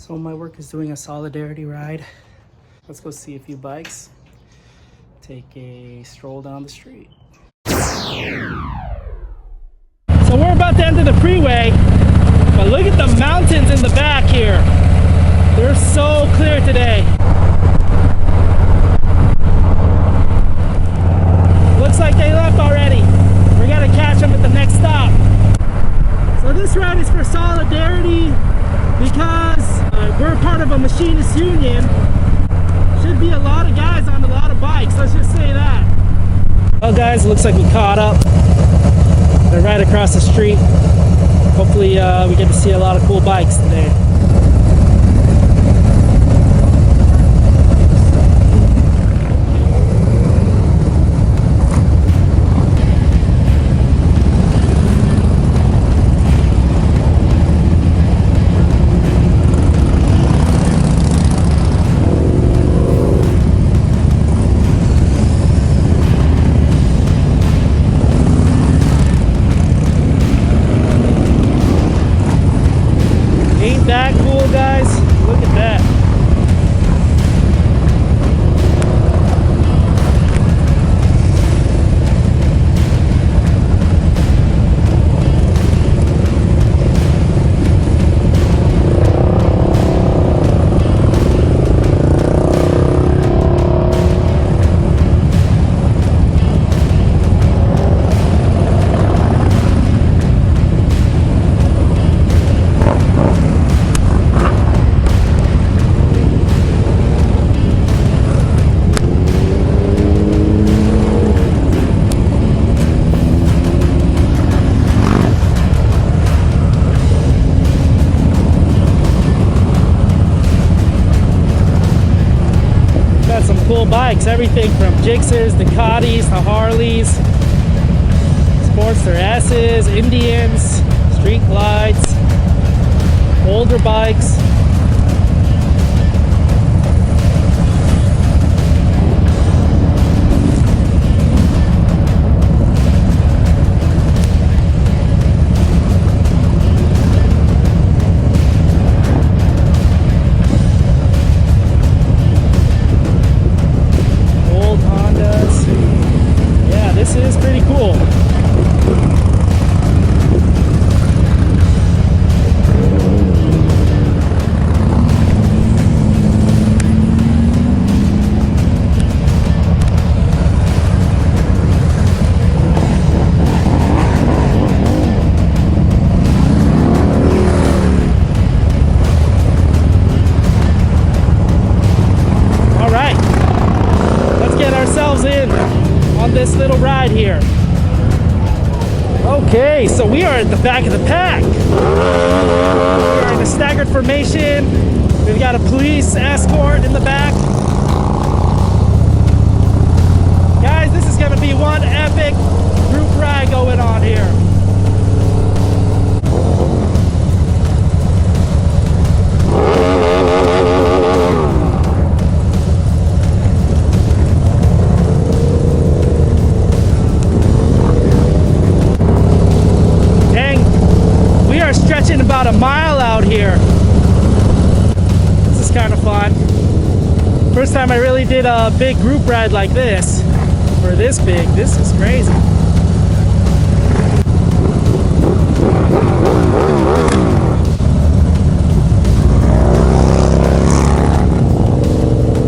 So my work is doing a solidarity ride. Let's go see a few bikes. Take a stroll down the street. So we're about to enter the freeway, but look at the mountains in the back here. They're so clear today. Looks like they left already. We gotta catch them at the next stop. So this ride is for solidarity because we're part of a machinist union. Should be a lot of guys on a lot of bikes, let's just say that. Well guys, it looks like we caught up. They're right across the street. Hopefully we get to see a lot of cool bikes today. That cool, guys? Look at that. Cool bikes, everything from Gixxers, Ducatis, to Harleys, Sportster S's, Indians, Street Glides, older bikes. This is pretty cool. All right, let's get ourselves in on this little ride here. Okay, so we are at the back of the pack. We're in a staggered formation. We've got a police escort in the back. Guys, this is going to be one epic group ride going on here. Stretching about a mile out here. This is kind of fun. First time I really did a big group ride like this, or this big. This is crazy.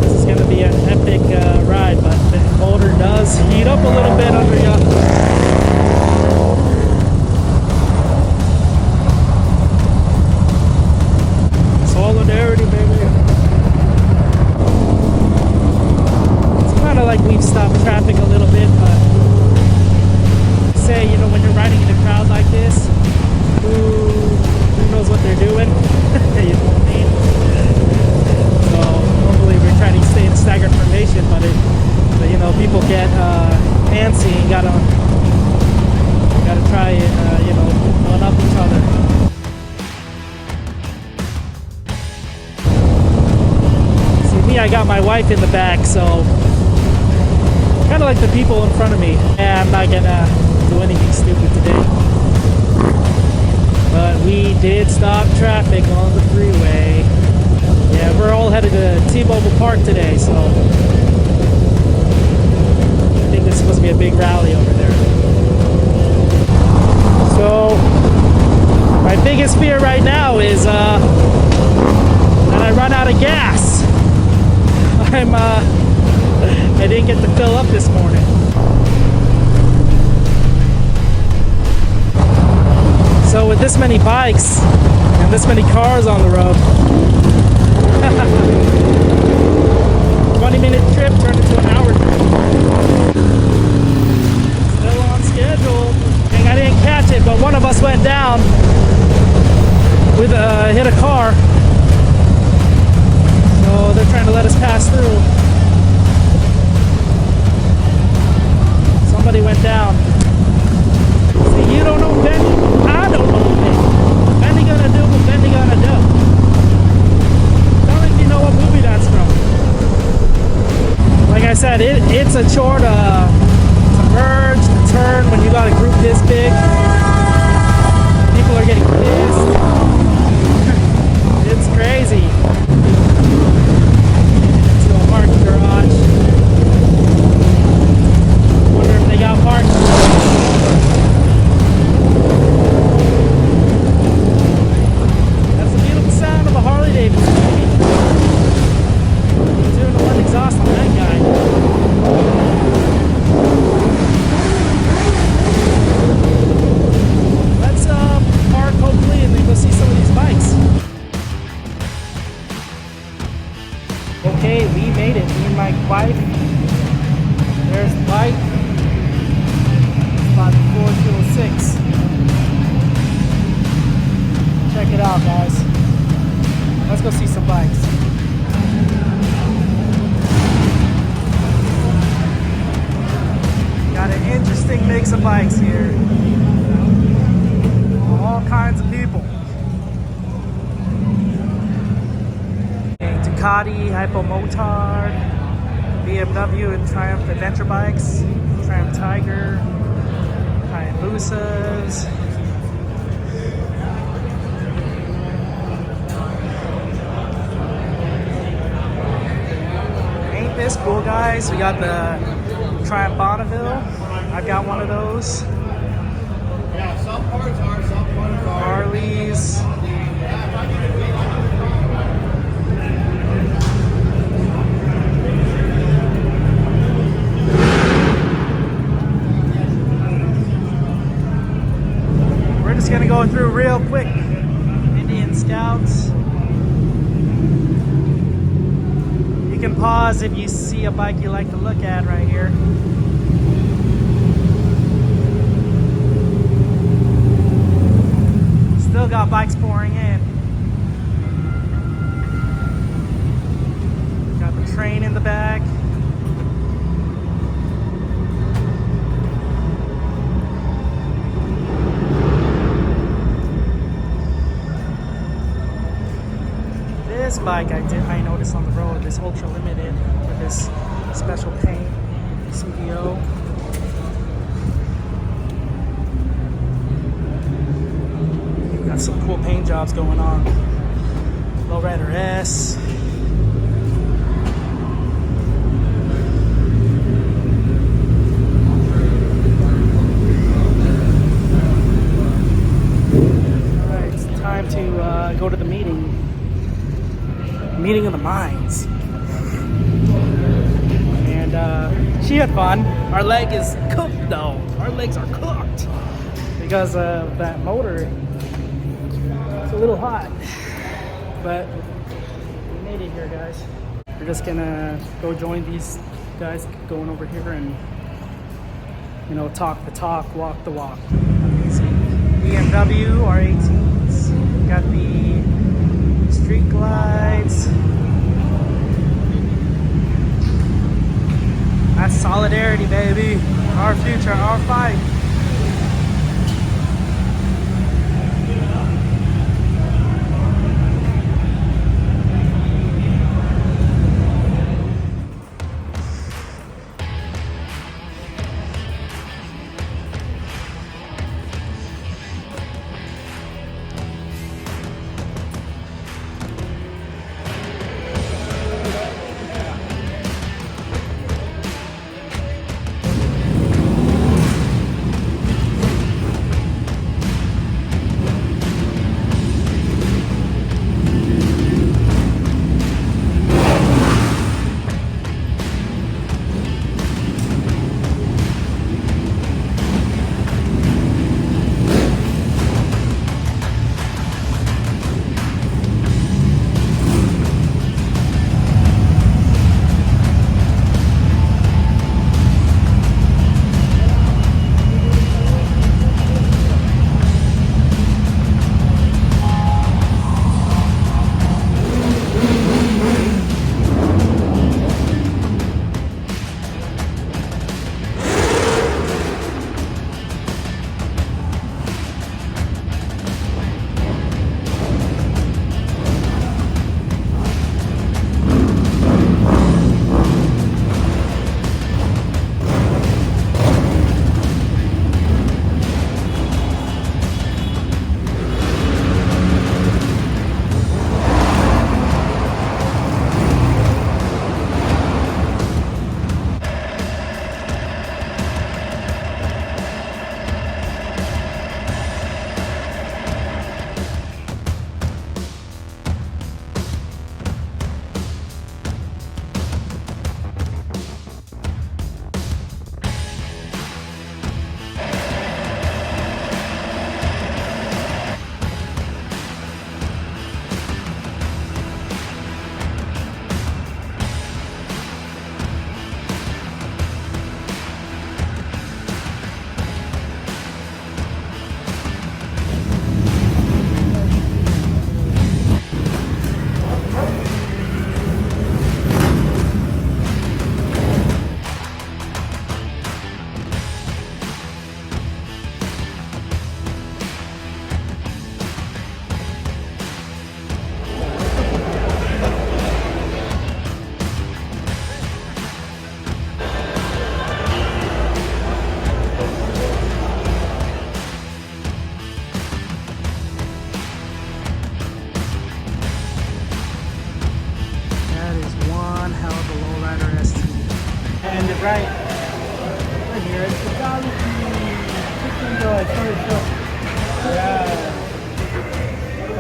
This is going to be an epic ride, but the motor does heat up a little bit under you. Solidarity, baby. It's kind of like we've stopped traffic a little bit, but say, you know, when you're riding in a crowd like this, who knows what they're doing? You know what I mean? So normally we're trying to stay in staggered formation, but you know, people get antsy and gotta try and you know, one up each other. I got my wife in the back, so kind of like the people in front of me. And I'm not gonna do anything stupid today. But we did stop traffic on the freeway. T-Mobile Park today, so I think there's supposed to be a big rally over there. So my biggest fear right now is that I run out of gas. I didn't get to fill up this morning. So with this many bikes and this many cars on the road, 20-minute trip turned into an hour trip. Still on schedule. I didn't catch it, but one of us went down with hit a car. So they're trying to let us pass through. Somebody went down. See, you don't know Benny. I don't know Benny. Benny gonna do what Benny gonna do. Don't think you know what movie that's from. Like I said, it's a chore to merge, to turn when you got a group this big. People are getting pissed. It's crazy. Into a parking garage. Wonder if they got parked. That's the beautiful sound of a Harley Davidson. Doing the one exhaust on that guy. Let's park hopefully and then go see some of these bikes. Okay, we made it. Me and my wife. There's the bike. Spot 406. Check it out, guys. Let's go see some bikes. Got an interesting mix of bikes here. All kinds of people. Ducati, Hypo Motard, BMW and Triumph Adventure bikes, Triumph Tiger, Hayabusas. Ain't this cool, guys? We got the Triumph Bonneville. I've got one of those. Yeah, some parts are, some parts are. Harleys. We're just gonna go through real quick. Indian Scouts. You can pause if you see a bike you like to look at right here. Still got bikes pouring in. Got the train in the back. This bike I noticed on the road, this Ultra Limited with this special paint, CVO. Got some cool paint jobs going on. Lowrider S. Alright, it's time to go to the meeting. Meeting of the minds. And she had fun. Our leg is cooked though. Our legs are cooked. Because of that motor. It's a little hot, but we made it here, guys. We're just gonna go join these guys going over here and, you know, talk the talk, walk the walk. BMW R18s, got the street glides. That's solidarity, baby. Our future, our fight.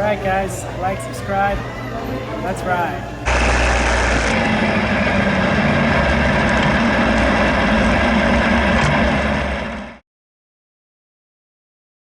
Alright guys, like, subscribe. Let's ride.